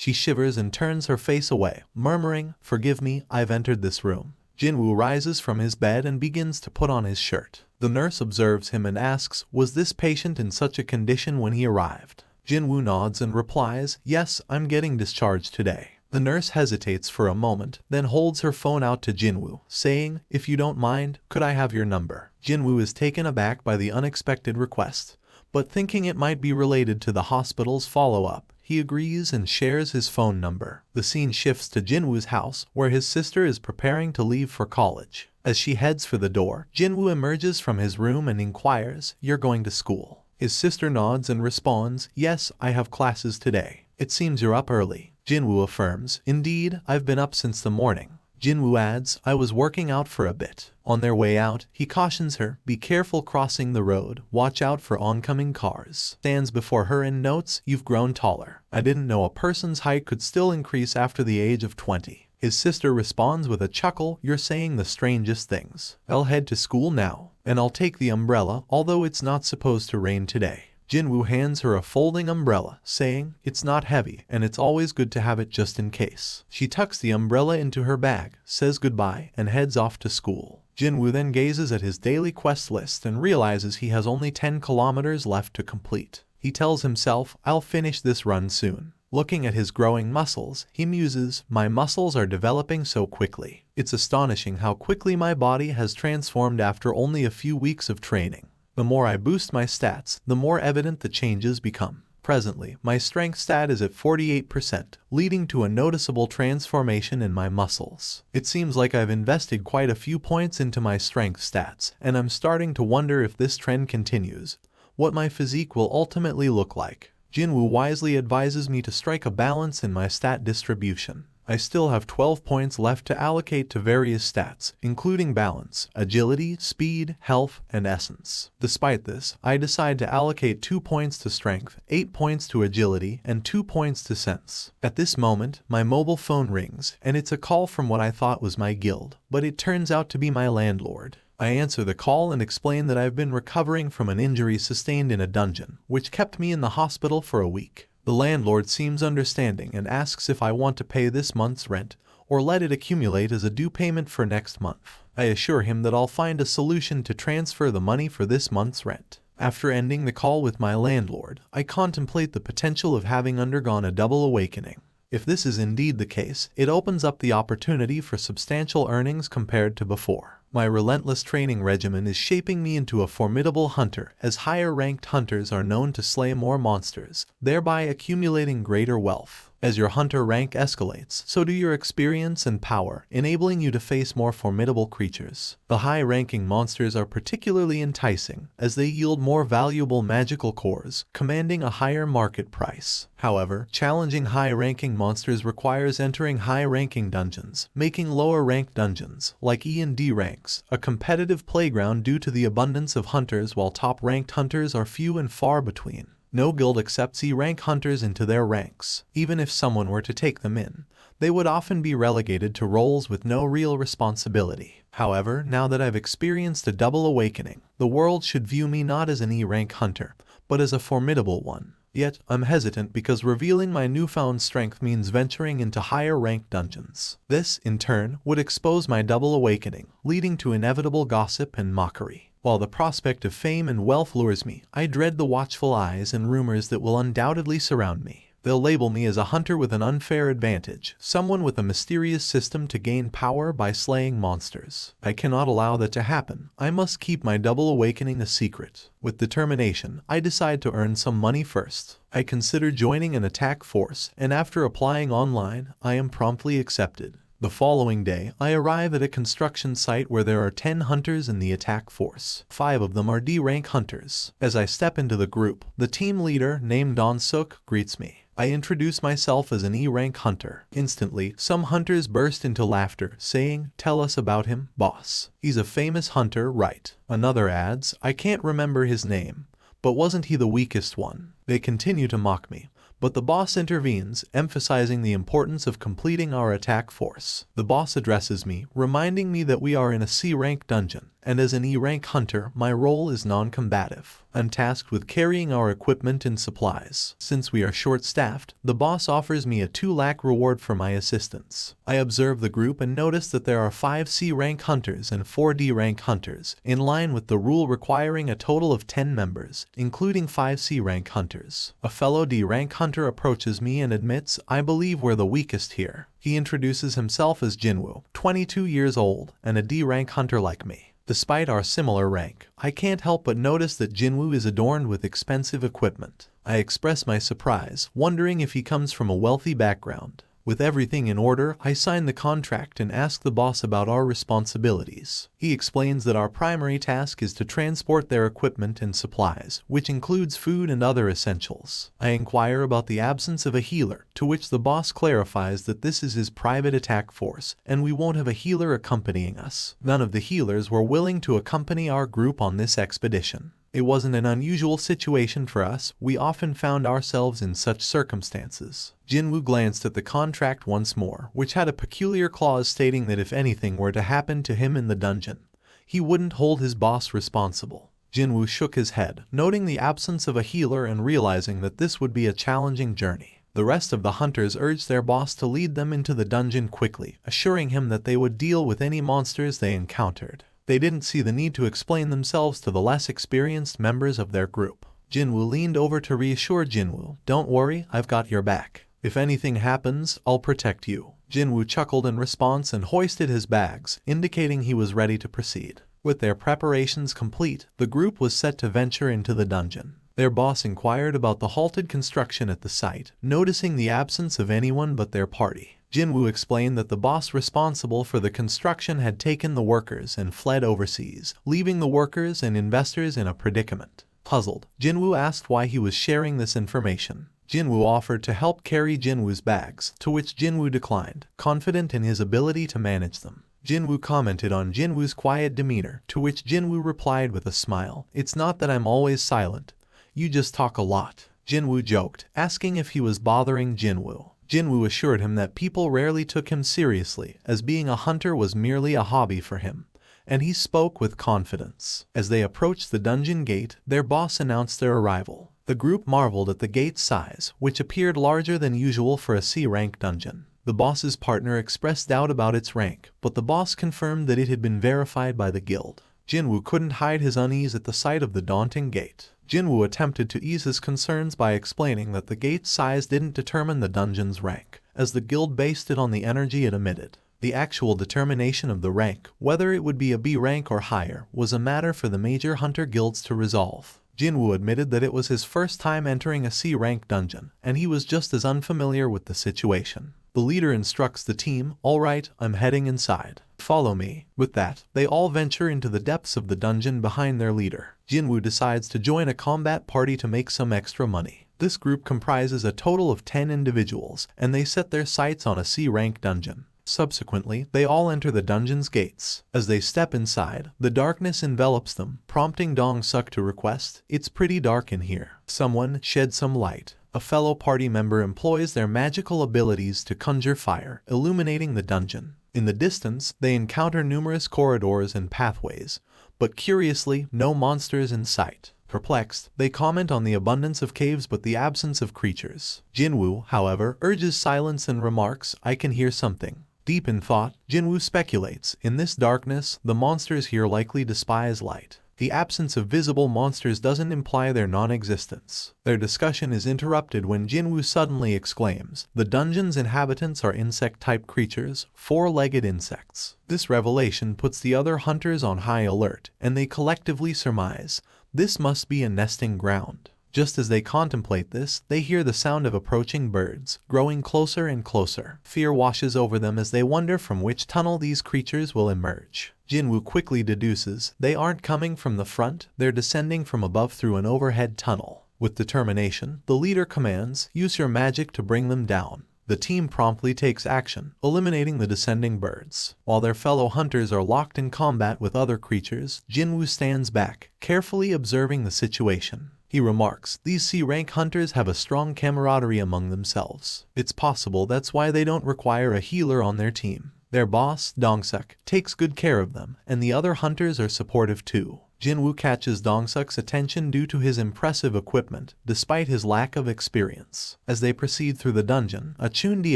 She shivers and turns her face away, murmuring, "Forgive me, I've entered this room." Jin-Woo rises from his bed and begins to put on his shirt. The nurse observes him and asks, "Was this patient in such a condition when he arrived?" Jin-Woo nods and replies, "Yes, I'm getting discharged today." The nurse hesitates for a moment, then holds her phone out to Jin-Woo, saying, "If you don't mind, could I have your number?" Jin-Woo is taken aback by the unexpected request, but thinking it might be related to the hospital's follow-up, he agrees and shares his phone number. The scene shifts to Jin-Woo's house, where his sister is preparing to leave for college. As she heads for the door, Jin-Woo emerges from his room and inquires, "You're going to school?" His sister nods and responds, "Yes, I have classes today." "It seems you're up early." Jin-Woo affirms, "Indeed, I've been up since the morning." Jin-Woo adds, "I was working out for a bit." On their way out, he cautions her, "Be careful crossing the road, watch out for oncoming cars." Stands before her and notes, "You've grown taller. I didn't know a person's height could still increase after the age of 20. His sister responds with a chuckle, "You're saying the strangest things." "I'll head to school now, and I'll take the umbrella, although it's not supposed to rain today." Jin-Woo hands her a folding umbrella, saying, "It's not heavy, and it's always good to have it just in case." She tucks the umbrella into her bag, says goodbye, and heads off to school. Jin-Woo then gazes at his daily quest list and realizes he has only 10 kilometers left to complete. He tells himself, "I'll finish this run soon." Looking at his growing muscles, he muses, "My muscles are developing so quickly. It's astonishing how quickly my body has transformed after only a few weeks of training. The more I boost my stats, the more evident the changes become." Presently, my strength stat is at 48%, leading to a noticeable transformation in my muscles. It seems like I've invested quite a few points into my strength stats, and I'm starting to wonder if this trend continues, what my physique will ultimately look like. Jin-Woo wisely advises me to strike a balance in my stat distribution. I still have 12 points left to allocate to various stats, including balance, agility, speed, health, and essence. Despite this, I decide to allocate 2 points to strength, 8 points to agility, and 2 points to sense. At this moment, my mobile phone rings, and it's a call from what I thought was my guild, but it turns out to be my landlord. I answer the call and explain that I've been recovering from an injury sustained in a dungeon, which kept me in the hospital for a week. The landlord seems understanding and asks if I want to pay this month's rent, or let it accumulate as a due payment for next month. I assure him that I'll find a solution to transfer the money for this month's rent. After ending the call with my landlord, I contemplate the potential of having undergone a double awakening. If this is indeed the case, it opens up the opportunity for substantial earnings compared to before. My relentless training regimen is shaping me into a formidable hunter, as higher-ranked hunters are known to slay more monsters, thereby accumulating greater wealth. As your hunter rank escalates, so do your experience and power, enabling you to face more formidable creatures. The high-ranking monsters are particularly enticing, as they yield more valuable magical cores, commanding a higher market price. However, challenging high-ranking monsters requires entering high-ranking dungeons, making lower-ranked dungeons, like E and D ranks, a competitive playground due to the abundance of hunters, while top-ranked hunters are few and far between. No guild accepts E-rank hunters into their ranks. Even if someone were to take them in, they would often be relegated to roles with no real responsibility. However, now that I've experienced a double awakening, the world should view me not as an E-rank hunter, but as a formidable one. Yet, I'm hesitant because revealing my newfound strength means venturing into higher-ranked dungeons. This, in turn, would expose my double awakening, leading to inevitable gossip and mockery. While the prospect of fame and wealth lures me, I dread the watchful eyes and rumors that will undoubtedly surround me. They'll label me as a hunter with an unfair advantage, someone with a mysterious system to gain power by slaying monsters. I cannot allow that to happen. I must keep my double awakening a secret. With determination, I decide to earn some money first. I consider joining an attack force, and after applying online, I am promptly accepted. The following day, I arrive at a construction site where there are 10 hunters in the attack force. 5 of them are D-rank hunters. As I step into the group, the team leader, named Don-suk, greets me. I introduce myself as an E-rank hunter. Instantly, some hunters burst into laughter, saying, "Tell us about him, boss. He's a famous hunter, right?" Another adds, "I can't remember his name, but wasn't he the weakest one?" They continue to mock me, but the boss intervenes, emphasizing the importance of completing our attack force. The boss addresses me, reminding me that we are in a C-rank dungeon, and as an E-rank hunter, my role is non-combative. I'm tasked with carrying our equipment and supplies. Since we are short-staffed, the boss offers me a 2 lakh reward for my assistance. I observe the group and notice that there are 5 C-rank hunters and 4 D-rank hunters, in line with the rule requiring a total of 10 members, including 5 C-rank hunters. A fellow D-rank hunter approaches me and admits, "I believe we're the weakest here." He introduces himself as Jin-Woo, 22 years old, and a D-rank hunter like me. Despite our similar rank, I can't help but notice that Jin-Woo is adorned with expensive equipment. I express my surprise, wondering if he comes from a wealthy background. With everything in order, I sign the contract and ask the boss about our responsibilities. He explains that our primary task is to transport their equipment and supplies, which includes food and other essentials. I inquire about the absence of a healer, to which the boss clarifies that this is his private attack force, and we won't have a healer accompanying us. None of the healers were willing to accompany our group on this expedition. It wasn't an unusual situation for us, we often found ourselves in such circumstances. Jin-Woo glanced at the contract once more, which had a peculiar clause stating that if anything were to happen to him in the dungeon, he wouldn't hold his boss responsible. Jin-Woo shook his head, noting the absence of a healer and realizing that this would be a challenging journey. The rest of the hunters urged their boss to lead them into the dungeon quickly, assuring him that they would deal with any monsters they encountered. They didn't see the need to explain themselves to the less experienced members of their group. Jin-Woo leaned over to reassure Jin-Woo, "Don't worry, I've got your back. If anything happens, I'll protect you." Jin-Woo chuckled in response and hoisted his bags, indicating he was ready to proceed. With their preparations complete, the group was set to venture into the dungeon. Their boss inquired about the halted construction at the site, noticing the absence of anyone but their party. Jin-Woo explained that the boss responsible for the construction had taken the workers and fled overseas, leaving the workers and investors in a predicament. Puzzled, Jin-Woo asked why he was sharing this information. Jin-Woo offered to help carry Jin-Woo's bags, to which Jin-Woo declined, confident in his ability to manage them. Jin-Woo commented on Jin-Woo's quiet demeanor, to which Jin-Woo replied with a smile, "It's not that I'm always silent. You just talk a lot." Jin-Woo joked, asking if he was bothering Jin-Woo. Jin-Woo assured him that people rarely took him seriously, as being a hunter was merely a hobby for him, and he spoke with confidence. As they approached the dungeon gate, their boss announced their arrival. The group marveled at the gate's size, which appeared larger than usual for a C-rank dungeon. The boss's partner expressed doubt about its rank, but the boss confirmed that it had been verified by the guild. Jin-Woo couldn't hide his unease at the sight of the daunting gate. Jin-Woo attempted to ease his concerns by explaining that the gate's size didn't determine the dungeon's rank, as the guild based it on the energy it emitted. The actual determination of the rank, whether it would be a B rank or higher, was a matter for the major hunter guilds to resolve. Jin-Woo admitted that it was his first time entering a C-rank dungeon, and he was just as unfamiliar with the situation. The leader instructs the team, "All right, I'm heading inside. Follow me." With that, they all venture into the depths of the dungeon behind their leader. Jin-Woo decides to join a combat party to make some extra money. This group comprises a total of 10 individuals, and they set their sights on a C-rank dungeon. Subsequently, they all enter the dungeon's gates. As they step inside, the darkness envelops them, prompting Dong-suk to request, "It's pretty dark in here. Someone shed some light." A fellow party member employs their magical abilities to conjure fire, illuminating the dungeon. In the distance, they encounter numerous corridors and pathways, but curiously, no monsters in sight. Perplexed, they comment on the abundance of caves but the absence of creatures. Jin-Woo, however, urges silence and remarks, "I can hear something." Deep in thought, Jin-Woo speculates, in this darkness, the monsters here likely despise light. The absence of visible monsters doesn't imply their non-existence. Their discussion is interrupted when Jin-Woo suddenly exclaims, "The dungeon's inhabitants are insect-type creatures, 4-legged insects." This revelation puts the other hunters on high alert, and they collectively surmise, this must be a nesting ground. Just as they contemplate this, they hear the sound of approaching birds, growing closer and closer. Fear washes over them as they wonder from which tunnel these creatures will emerge. Jin-Woo quickly deduces, they aren't coming from the front, they're descending from above through an overhead tunnel. With determination, the leader commands, "Use your magic to bring them down." The team promptly takes action, eliminating the descending birds. While their fellow hunters are locked in combat with other creatures, Jin-Woo stands back, carefully observing the situation. He remarks, "These C-rank hunters have a strong camaraderie among themselves. It's possible that's why they don't require a healer on their team." Their boss, Dong-suk, takes good care of them, and the other hunters are supportive too. Jin-Woo catches Dong-suk's attention due to his impressive equipment, despite his lack of experience. As they proceed through the dungeon, a Chundi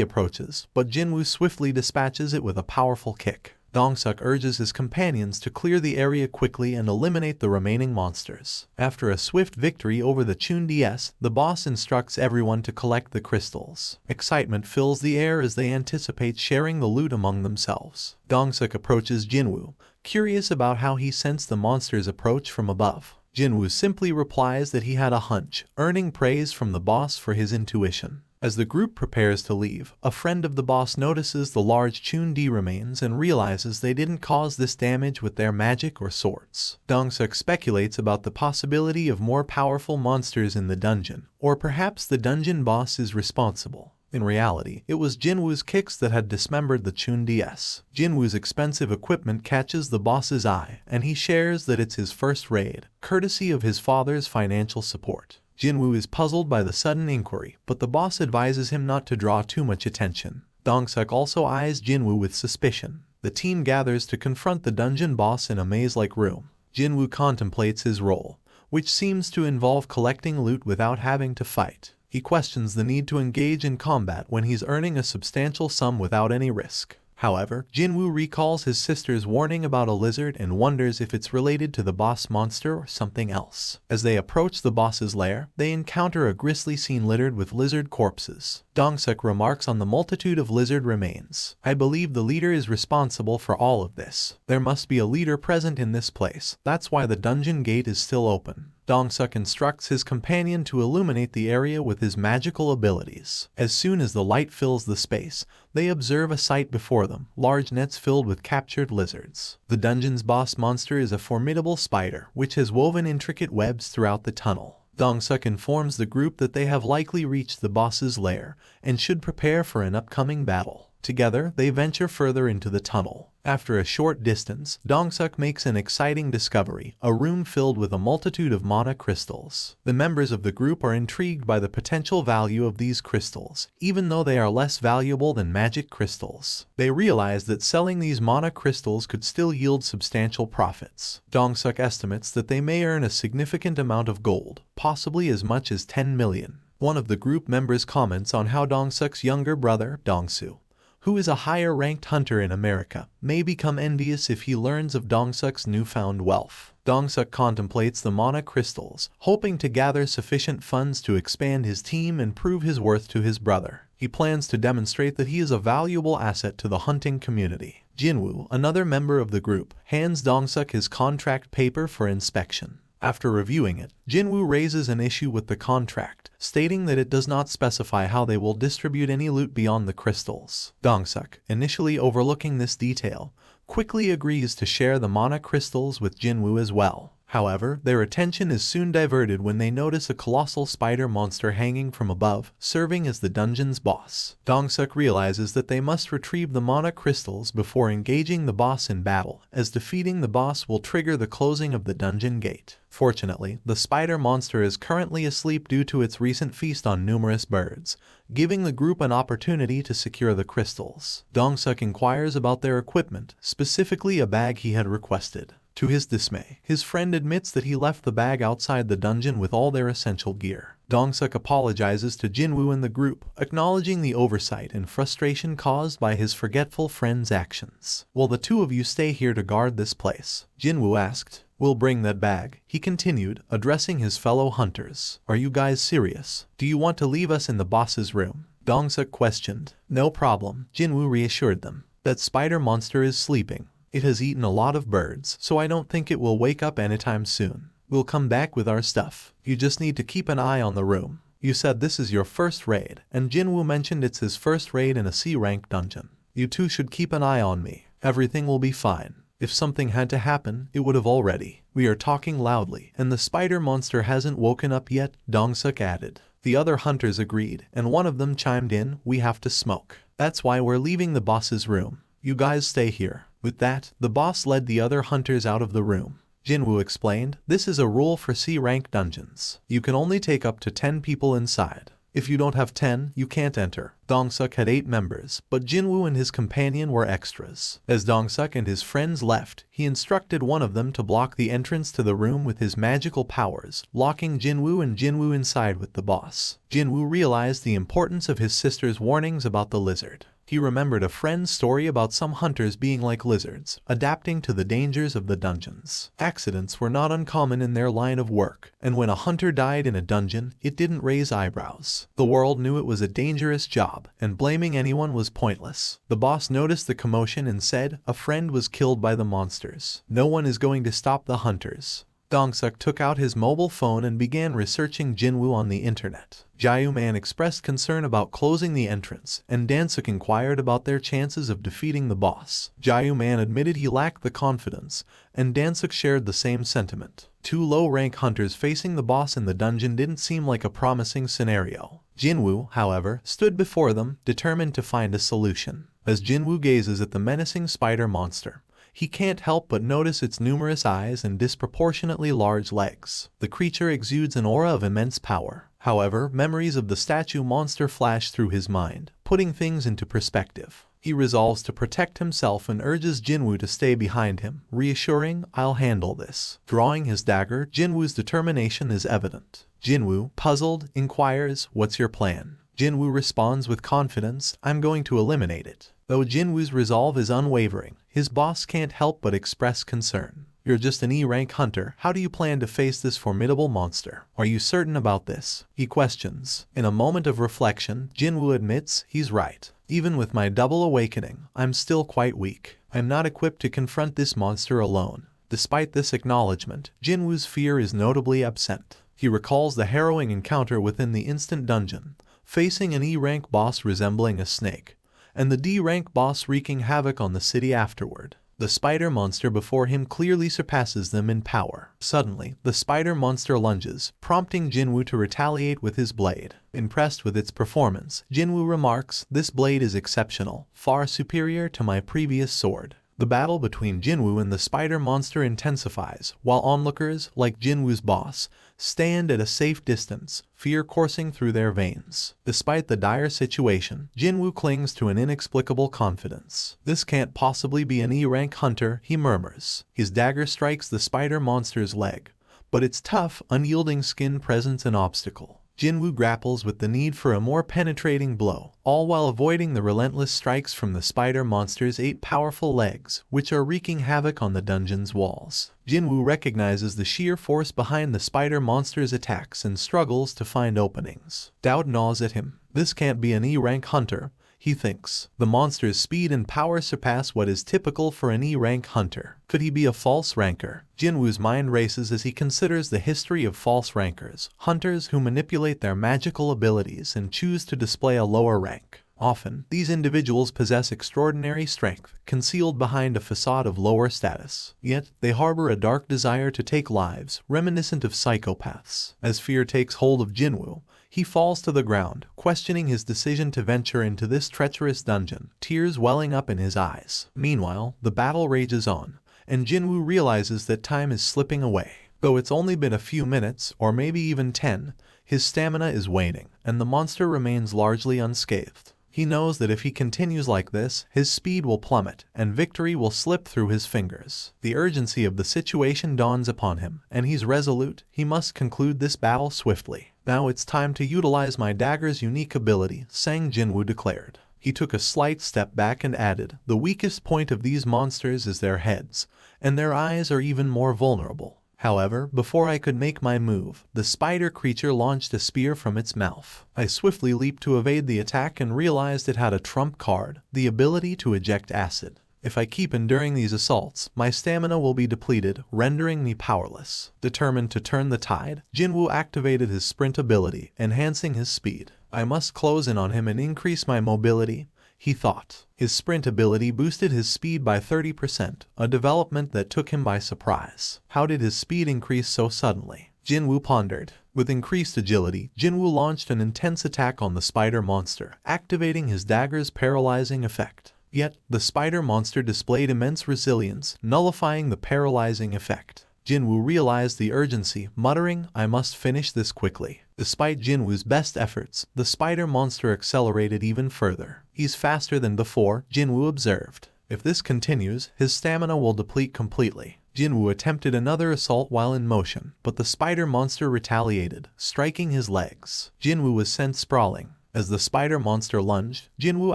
approaches, but Jin-Woo swiftly dispatches it with a powerful kick. Dong-suk urges his companions to clear the area quickly and eliminate the remaining monsters. After a swift victory over the Chundies, the boss instructs everyone to collect the crystals. Excitement fills the air as they anticipate sharing the loot among themselves. Dong-suk approaches Jin-Woo, curious about how he sensed the monster's approach from above. Jin-Woo simply replies that he had a hunch, earning praise from the boss for his intuition. As the group prepares to leave, a friend of the boss notices the large Chundi remains and realizes they didn't cause this damage with their magic or swords. Dong-suk speculates about the possibility of more powerful monsters in the dungeon, or perhaps the dungeon boss is responsible. In reality, it was Jin-Woo's kicks that had dismembered the Chundies. Jin-Woo's expensive equipment catches the boss's eye, and he shares that it's his first raid, courtesy of his father's financial support. Jin-Woo is puzzled by the sudden inquiry, but the boss advises him not to draw too much attention. Dong-suk also eyes Jin-Woo with suspicion. The team gathers to confront the dungeon boss in a maze-like room. Jin-Woo contemplates his role, which seems to involve collecting loot without having to fight. He questions the need to engage in combat when he's earning a substantial sum without any risk. However, Jin-Woo recalls his sister's warning about a lizard and wonders if it's related to the boss monster or something else. As they approach the boss's lair, they encounter a grisly scene littered with lizard corpses. Dong-suk remarks on the multitude of lizard remains. I believe the leader is responsible for all of this. There must be a leader present in this place. That's why the dungeon gate is still open. Dong-suk instructs his companion to illuminate the area with his magical abilities. As soon as the light fills the space, they observe a sight before them, large nets filled with captured lizards. The dungeon's boss monster is a formidable spider, which has woven intricate webs throughout the tunnel. Dong-suk informs the group that they have likely reached the boss's lair and should prepare for an upcoming battle. Together, they venture further into the tunnel. After a short distance, Dong-suk makes an exciting discovery, a room filled with a multitude of mana crystals. The members of the group are intrigued by the potential value of these crystals, even though they are less valuable than magic crystals. They realize that selling these mana crystals could still yield substantial profits. Dong-suk estimates that they may earn a significant amount of gold, possibly as much as 10 million. One of the group members comments on how Dong-suk's younger brother, Dong-soo, who is a higher-ranked hunter in America, may become envious if he learns of Dong-suk's newfound wealth. Dong-suk contemplates the mana crystals, hoping to gather sufficient funds to expand his team and prove his worth to his brother. He plans to demonstrate that he is a valuable asset to the hunting community. Jin-Woo, another member of the group, hands Dong-suk his contract paper for inspection. After reviewing it, Jin-Woo raises an issue with the contract, stating that it does not specify how they will distribute any loot beyond the crystals. Dong-suk, initially overlooking this detail, quickly agrees to share the mana crystals with Jin-Woo as well. However, their attention is soon diverted when they notice a colossal spider monster hanging from above, serving as the dungeon's boss. Dong-suk realizes that they must retrieve the mana crystals before engaging the boss in battle, as defeating the boss will trigger the closing of the dungeon gate. Fortunately, the spider monster is currently asleep due to its recent feast on numerous birds, giving the group an opportunity to secure the crystals. Dong-suk inquires about their equipment, specifically a bag he had requested. To his dismay, his friend admits that he left the bag outside the dungeon with all their essential gear. Dong-suk apologizes to Jin-Woo and the group, acknowledging the oversight and frustration caused by his forgetful friend's actions. "Will the two of you stay here to guard this place?" Jin-Woo asked. "We'll bring that bag," he continued, addressing his fellow hunters. "Are you guys serious? Do you want to leave us in the boss's room?" Dong-suk questioned. "No problem," Jin-Woo reassured them. "That spider monster is sleeping. It has eaten a lot of birds, so I don't think it will wake up anytime soon. We'll come back with our stuff. You just need to keep an eye on the room. You said this is your first raid, and Jin-Woo mentioned it's his first raid in a C-rank dungeon. You two should keep an eye on me. Everything will be fine. If something had to happen, it would have already. We are talking loudly, and the spider monster hasn't woken up yet," Dong-suk added. The other hunters agreed, and one of them chimed in, "We have to smoke. That's why we're leaving the boss's room. You guys stay here." With that, the boss led the other hunters out of the room. Jin-Woo explained, "This is a rule for C-rank dungeons. You can only take up to 10 people inside. If you don't have 10, you can't enter. Dong-suk had 8 members, but Jin-Woo and his companion were extras. As Dong-suk and his friends left, he instructed one of them to block the entrance to the room with his magical powers, locking Jin-Woo and Jin-Woo inside with the boss. Jin-Woo realized the importance of his sister's warnings about the lizard. He remembered a friend's story about some hunters being like lizards, adapting to the dangers of the dungeons. Accidents were not uncommon in their line of work, and when a hunter died in a dungeon, it didn't raise eyebrows. The world knew it was a dangerous job, and blaming anyone was pointless. The boss noticed the commotion and said, "A friend was killed by the monsters. No one is going to stop the hunters." Dong-suk took out his mobile phone and began researching Jin-Woo on the internet. Jayu-man expressed concern about closing the entrance, and Dan-suk inquired about their chances of defeating the boss. Jayu-man admitted he lacked the confidence, and Dan-suk shared the same sentiment. 2 low-rank hunters facing the boss in the dungeon didn't seem like a promising scenario. Jin-Woo, however, stood before them, determined to find a solution. As Jin-Woo gazes at the menacing spider monster, he can't help but notice its numerous eyes and disproportionately large legs. The creature exudes an aura of immense power. However, memories of the statue monster flash through his mind, putting things into perspective. He resolves to protect himself and urges Jin-Woo to stay behind him, reassuring, "I'll handle this." Drawing his dagger, Jin-Woo's determination is evident. Jin-Woo, puzzled, inquires, "What's your plan?" Jin-Woo responds with confidence, "I'm going to eliminate it." Though Jin-Woo's resolve is unwavering, his boss can't help but express concern. "You're just an E-rank hunter. How do you plan to face this formidable monster? Are you certain about this?" he questions. In a moment of reflection, Jin-Woo admits he's right. "Even with my double awakening, I'm still quite weak. I'm not equipped to confront this monster alone." Despite this acknowledgement, Jin-Woo's fear is notably absent. He recalls the harrowing encounter within the instant dungeon, facing an E-rank boss resembling a snake, and the D-rank boss wreaking havoc on the city afterward. The spider monster before him clearly surpasses them in power. Suddenly, the spider monster lunges, prompting Jin-Woo to retaliate with his blade. Impressed with its performance, Jin-Woo remarks, "This blade is exceptional, far superior to my previous sword." The battle between Jin-Woo and the spider monster intensifies, while onlookers, like Jin-Woo's boss, stand at a safe distance, fear coursing through their veins. Despite the dire situation, Jin-Woo clings to an inexplicable confidence. "This can't possibly be an E-rank hunter," he murmurs. His dagger strikes the spider monster's leg, but its tough, unyielding skin presents an obstacle. Jin-Woo grapples with the need for a more penetrating blow, all while avoiding the relentless strikes from the spider monster's 8 powerful legs, which are wreaking havoc on the dungeon's walls. Jin-Woo recognizes the sheer force behind the spider monster's attacks and struggles to find openings. Doubt gnaws at him. This can't be an E-rank hunter, he thinks. The monster's speed and power surpass what is typical for an E-rank hunter. Could he be a false ranker? Jin-Woo's mind races as he considers the history of false rankers, hunters who manipulate their magical abilities and choose to display a lower rank. Often, these individuals possess extraordinary strength, concealed behind a facade of lower status. Yet, they harbor a dark desire to take lives, reminiscent of psychopaths. As fear takes hold of Jin-Woo, he falls to the ground, questioning his decision to venture into this treacherous dungeon, tears welling up in his eyes. Meanwhile, the battle rages on, and Jin-Woo realizes that time is slipping away. Though it's only been a few minutes, or maybe even 10, his stamina is waning, and the monster remains largely unscathed. He knows that if he continues like this, his speed will plummet, and victory will slip through his fingers. The urgency of the situation dawns upon him, and he's resolute. He must conclude this battle swiftly. "Now it's time to utilize my dagger's unique ability," Sung Jin-Woo declared. He took a slight step back and added, "The weakest point of these monsters is their heads, and their eyes are even more vulnerable." However, before I could make my move, the spider creature launched a spear from its mouth. I swiftly leaped to evade the attack and realized it had a trump card, the ability to eject acid. If I keep enduring these assaults, my stamina will be depleted, rendering me powerless. Determined to turn the tide, Jin-Woo activated his sprint ability, enhancing his speed. I must close in on him and increase my mobility, he thought. His sprint ability boosted his speed by 30%, a development that took him by surprise. How did his speed increase so suddenly? Jin-Woo pondered. With increased agility, Jin-Woo launched an intense attack on the spider monster, activating his dagger's paralyzing effect. Yet, the spider monster displayed immense resilience, nullifying the paralyzing effect. Jin-Woo realized the urgency, muttering, "I must finish this quickly." Despite Jin-Woo's best efforts, the spider monster accelerated even further. "He's faster than before," Jin-Woo observed. "If this continues, his stamina will deplete completely." Jin-Woo attempted another assault while in motion, but the spider monster retaliated, striking his legs. Jin-Woo was sent sprawling. As the spider monster lunged, Jin-Woo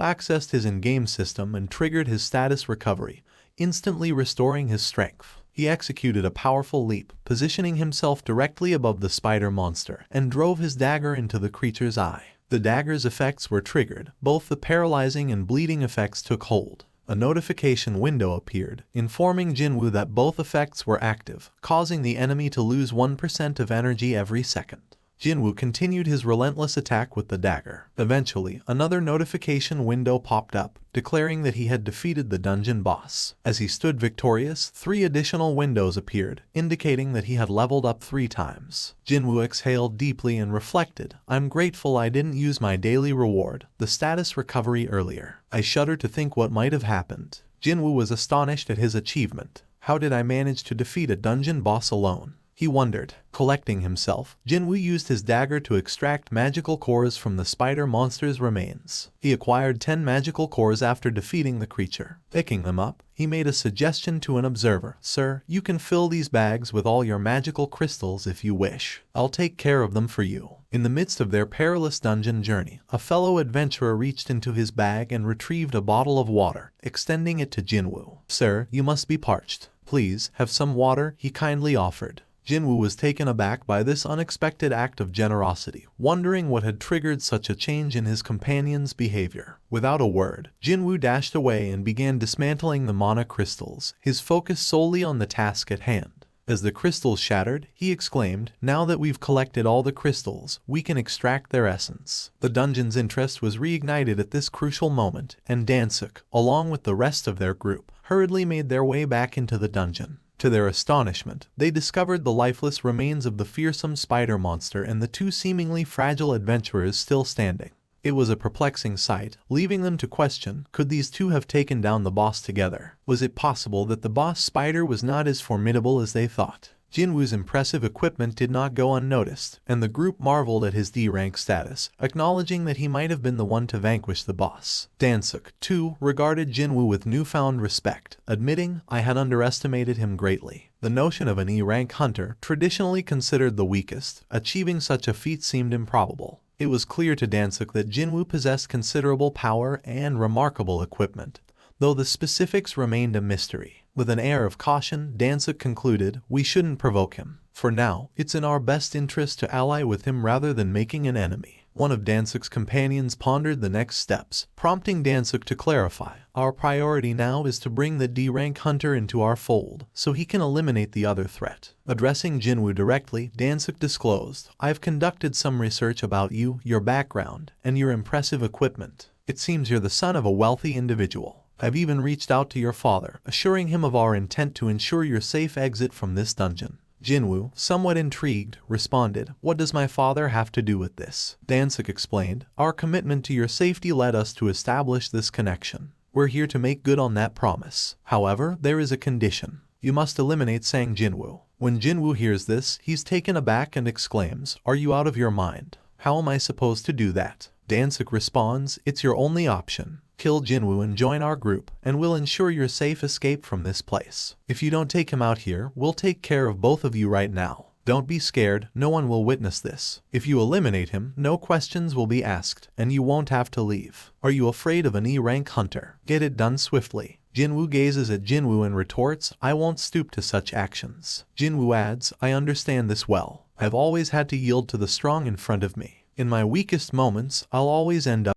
accessed his in-game system and triggered his status recovery, instantly restoring his strength. He executed a powerful leap, positioning himself directly above the spider monster, and drove his dagger into the creature's eye. The dagger's effects were triggered, both the paralyzing and bleeding effects took hold. A notification window appeared, informing Jin-Woo that both effects were active, causing the enemy to lose 1% of energy every second. Jin-Woo continued his relentless attack with the dagger. Eventually, another notification window popped up, declaring that he had defeated the dungeon boss. As he stood victorious, 3 additional windows appeared, indicating that he had leveled up 3 times. Jin-Woo exhaled deeply and reflected, "I'm grateful I didn't use my daily reward, the status recovery, earlier. I shudder to think what might have happened." Jin-Woo was astonished at his achievement. "How did I manage to defeat a dungeon boss alone?" he wondered. Collecting himself, Jin-Woo used his dagger to extract magical cores from the spider monster's remains. He acquired 10 magical cores after defeating the creature. Picking them up, he made a suggestion to an observer. "Sir, you can fill these bags with all your magical crystals if you wish. I'll take care of them for you." In the midst of their perilous dungeon journey, a fellow adventurer reached into his bag and retrieved a bottle of water, extending it to Jin-Woo. "Sir, you must be parched. Please, have some water," he kindly offered. Jin-Woo was taken aback by this unexpected act of generosity, wondering what had triggered such a change in his companion's behavior. Without a word, Jin-Woo dashed away and began dismantling the mana crystals, his focus solely on the task at hand. As the crystals shattered, he exclaimed, "Now that we've collected all the crystals, we can extract their essence." The dungeon's interest was reignited at this crucial moment, and Dan-suk, along with the rest of their group, hurriedly made their way back into the dungeon. To their astonishment, they discovered the lifeless remains of the fearsome spider monster and the 2 seemingly fragile adventurers still standing. It was a perplexing sight, leaving them to question, could these 2 have taken down the boss together? Was it possible that the boss spider was not as formidable as they thought? Jin-Woo's impressive equipment did not go unnoticed, and the group marveled at his D-rank status, acknowledging that he might have been the one to vanquish the boss. Dan-suk, too, regarded Jin-Woo with newfound respect, admitting, "I had underestimated him greatly." The notion of an E-rank hunter, traditionally considered the weakest, achieving such a feat seemed improbable. It was clear to Dan-suk that Jin-Woo possessed considerable power and remarkable equipment, though the specifics remained a mystery. With an air of caution, Dan-suk concluded, "We shouldn't provoke him. For now, it's in our best interest to ally with him rather than making an enemy." One of Dan-suk's companions pondered the next steps, prompting Dan-suk to clarify, "Our priority now is to bring the D-rank hunter into our fold, so he can eliminate the other threat." Addressing Jin-Woo directly, Dan-suk disclosed, "I've conducted some research about you, your background, and your impressive equipment. It seems you're the son of a wealthy individual. I've even reached out to your father, assuring him of our intent to ensure your safe exit from this dungeon." Jin-Woo, somewhat intrigued, responded, "What does my father have to do with this?" Dan-suk explained, "Our commitment to your safety led us to establish this connection. We're here to make good on that promise. However, there is a condition. You must eliminate Sang Jin-Woo." When Jin-Woo hears this, he's taken aback and exclaims, "Are you out of your mind? How am I supposed to do that?" Dan-suk responds, "It's your only option. Kill Jin-Woo and join our group, and we'll ensure your safe escape from this place. If you don't take him out here, we'll take care of both of you right now. Don't be scared, no one will witness this. If you eliminate him, no questions will be asked, and you won't have to leave. Are you afraid of an E-rank hunter? Get it done swiftly." Jin-Woo gazes at Jin-Woo and retorts, "I won't stoop to such actions." Jin-Woo adds, "I understand this well. I've always had to yield to the strong in front of me. In my weakest moments, I'll always end up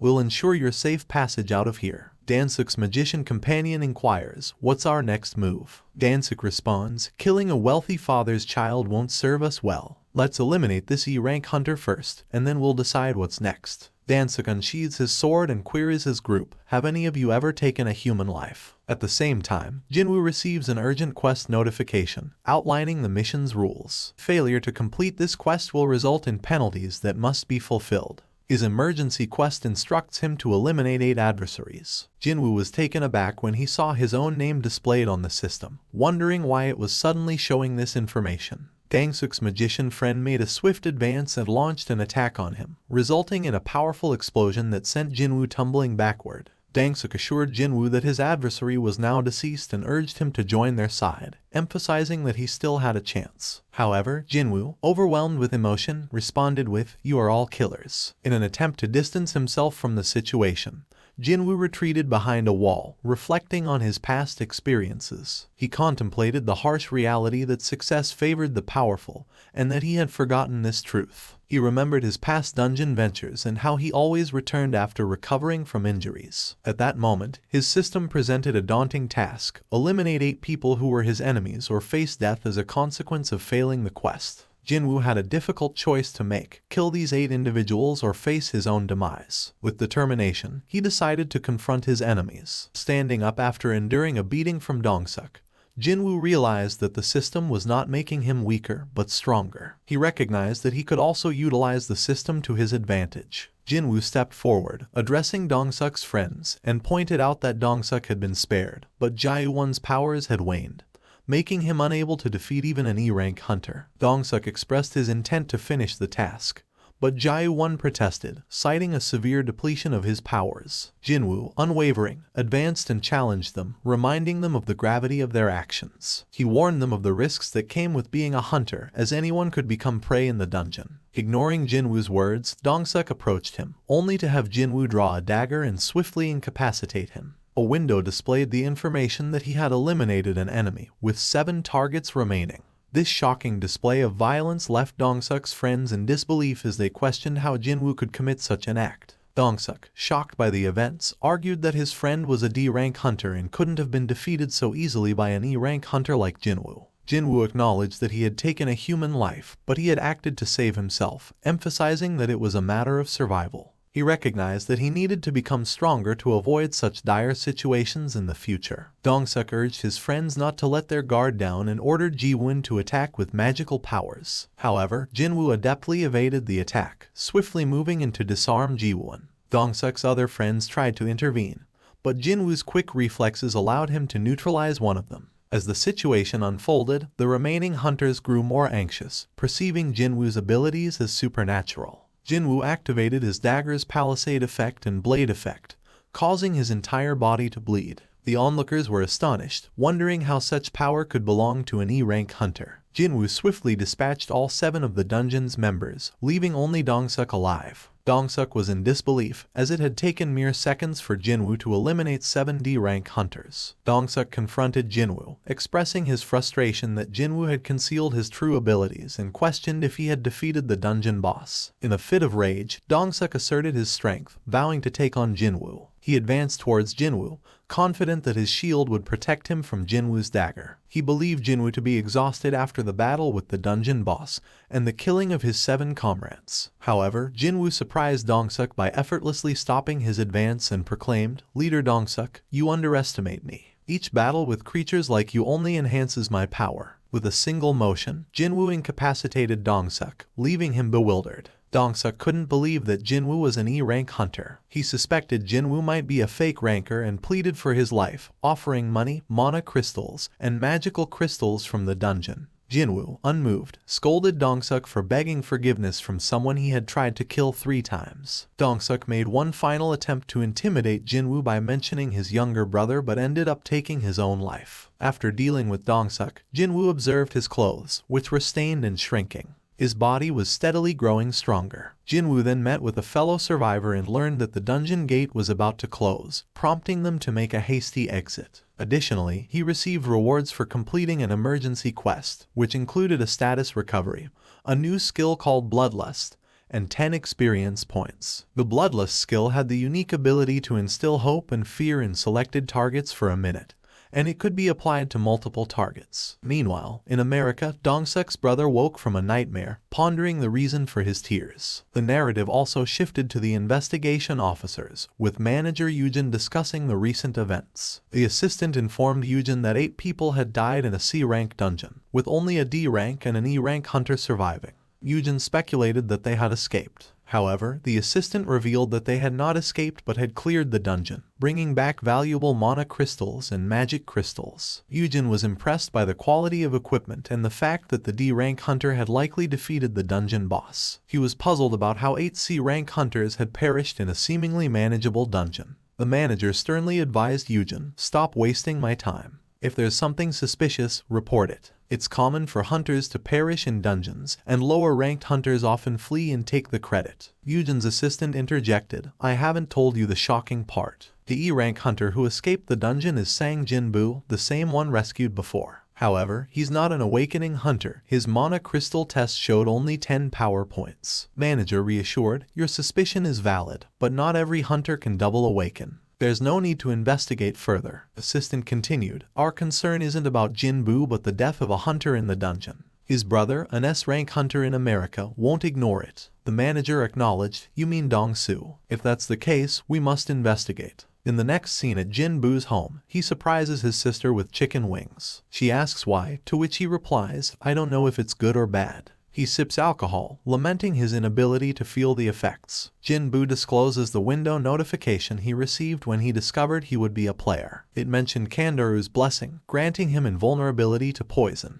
We'll ensure your safe passage out of here." Dan-suk's magician companion inquires, "What's our next move?" Dan-suk responds, "Killing a wealthy father's child won't serve us well. Let's eliminate this E-rank hunter first, and then we'll decide what's next." Dansuk unsheathes his sword and queries his group, "Have any of you ever taken a human life?" At the same time, Jin-Woo receives an urgent quest notification, outlining the mission's rules. Failure to complete this quest will result in penalties that must be fulfilled. His emergency quest instructs him to eliminate 8 adversaries. Jin-Woo was taken aback when he saw his own name displayed on the system, wondering why it was suddenly showing this information. Dangsuk's magician friend made a swift advance and launched an attack on him, resulting in a powerful explosion that sent Jin-Woo tumbling backward. Dangsuk assured Jin-Woo that his adversary was now deceased and urged him to join their side, emphasizing that he still had a chance. However, Jin-Woo, overwhelmed with emotion, responded with, "You are all killers." In an attempt to distance himself from the situation, Jin-Woo retreated behind a wall, reflecting on his past experiences. He contemplated the harsh reality that success favored the powerful, and that he had forgotten this truth. He remembered his past dungeon ventures and how he always returned after recovering from injuries. At that moment, his system presented a daunting task: eliminate 8 people who were his enemies or face death as a consequence of failing the quest. Jin-Woo had a difficult choice to make: kill these 8 individuals or face his own demise. With determination, he decided to confront his enemies. Standing up after enduring a beating from Dangsuk, Jin-Woo realized that the system was not making him weaker, but stronger. He recognized that he could also utilize the system to his advantage. Jin-Woo stepped forward, addressing Dangsuk's friends, and pointed out that Dangsuk had been spared, but Jae-won's powers had waned, making him unable to defeat even an E-rank hunter. Dangsuk expressed his intent to finish the task, but Jae-won protested, citing a severe depletion of his powers. Jin-Woo, unwavering, advanced and challenged them, reminding them of the gravity of their actions. He warned them of the risks that came with being a hunter, as anyone could become prey in the dungeon. Ignoring Jin-Woo's words, Dangsuk approached him, only to have Jin-Woo draw a dagger and swiftly incapacitate him. A window displayed the information that he had eliminated an enemy, with 7 targets remaining. This shocking display of violence left Dangsuk's friends in disbelief as they questioned how Jin-Woo could commit such an act. Dangsuk, shocked by the events, argued that his friend was a D-rank hunter and couldn't have been defeated so easily by an E-rank hunter like Jin-Woo. Jin-Woo acknowledged that he had taken a human life, but he had acted to save himself, emphasizing that it was a matter of survival. He recognized that he needed to become stronger to avoid such dire situations in the future. Dangsuk urged his friends not to let their guard down and ordered Ji-won to attack with magical powers. However, Jin-Woo adeptly evaded the attack, swiftly moving in to disarm Ji-won. Dangsuk's other friends tried to intervene, but Jin-Woo's quick reflexes allowed him to neutralize one of them. As the situation unfolded, the remaining hunters grew more anxious, perceiving Jin-Woo's abilities as supernatural. Jin-Woo activated his dagger's palisade effect and blade effect, causing his entire body to bleed. The onlookers were astonished, wondering how such power could belong to an E-rank hunter. Jin-Woo swiftly dispatched all 7 of the dungeon's members, leaving only Dangsuk alive. Dangsuk was in disbelief, as it had taken mere seconds for Jin-Woo to eliminate 7 D-rank hunters. Dangsuk confronted Jin-Woo, expressing his frustration that Jin-Woo had concealed his true abilities and questioned if he had defeated the dungeon boss. In a fit of rage, Dangsuk asserted his strength, vowing to take on Jin-Woo. He advanced towards Jin-Woo, confident that his shield would protect him from Jin-Woo's dagger. He believed Jin-Woo to be exhausted after the battle with the dungeon boss and the killing of his 7 comrades. However, Jin-Woo surprised Dangsuk by effortlessly stopping his advance and proclaimed, "Leader Dangsuk, you underestimate me. Each battle with creatures like you only enhances my power." With a single motion, Jin-Woo incapacitated Dangsuk, leaving him bewildered. Dangsuk couldn't believe that Jin-Woo was an E-rank hunter. He suspected Jin-Woo might be a fake ranker and pleaded for his life, offering money, mana crystals, and magical crystals from the dungeon. Jin-Woo, unmoved, scolded Dangsuk for begging forgiveness from someone he had tried to kill 3 times. Dangsuk made one final attempt to intimidate Jin-Woo by mentioning his younger brother but ended up taking his own life. After dealing with Dangsuk, Jin-Woo observed his clothes, which were stained and shrinking. His body was steadily growing stronger. Jin-Woo then met with a fellow survivor and learned that the dungeon gate was about to close, prompting them to make a hasty exit. Additionally, he received rewards for completing an emergency quest, which included a status recovery, a new skill called Bloodlust, and 10 experience points. The Bloodlust skill had the unique ability to instill hope and fear in selected targets for a minute, and it could be applied to multiple targets. Meanwhile, in America, Dong-seok's brother woke from a nightmare, pondering the reason for his tears. The narrative also shifted to the investigation officers, with manager Yoojin discussing the recent events. The assistant informed Yoojin that 8 people had died in a C-rank dungeon, with only a D-rank and an E-rank hunter surviving. Yoojin speculated that they had escaped. However, the assistant revealed that they had not escaped but had cleared the dungeon, bringing back valuable mana crystals and magic crystals. Yoojin was impressed by the quality of equipment and the fact that the D-rank hunter had likely defeated the dungeon boss. He was puzzled about how 8 C-rank hunters had perished in a seemingly manageable dungeon. The manager sternly advised Yoojin, "Stop wasting my time. If there's something suspicious, report it. It's common for hunters to perish in dungeons, and lower-ranked hunters often flee and take the credit." Yoojin's assistant interjected, "I haven't told you the shocking part. The E-rank hunter who escaped the dungeon is Sung Jin-Woo, the same one rescued before. However, he's not an awakening hunter. His mana crystal test showed only 10 power points." Manager reassured, "Your suspicion is valid, but not every hunter can double awaken. There's no need to investigate further." Assistant continued, "Our concern isn't about Jin-Woo but the death of a hunter in the dungeon. His brother, an S-rank hunter in America, won't ignore it." The manager acknowledged, "You mean Dong-soo. If that's the case, we must investigate." In the next scene at Jin-Woo's home, he surprises his sister with chicken wings. She asks why, to which he replies, "I don't know if it's good or bad." He sips alcohol, lamenting his inability to feel the effects. Jin-Woo discloses the window notification he received when he discovered he would be a player. It mentioned Kandaru's blessing, granting him invulnerability to poison.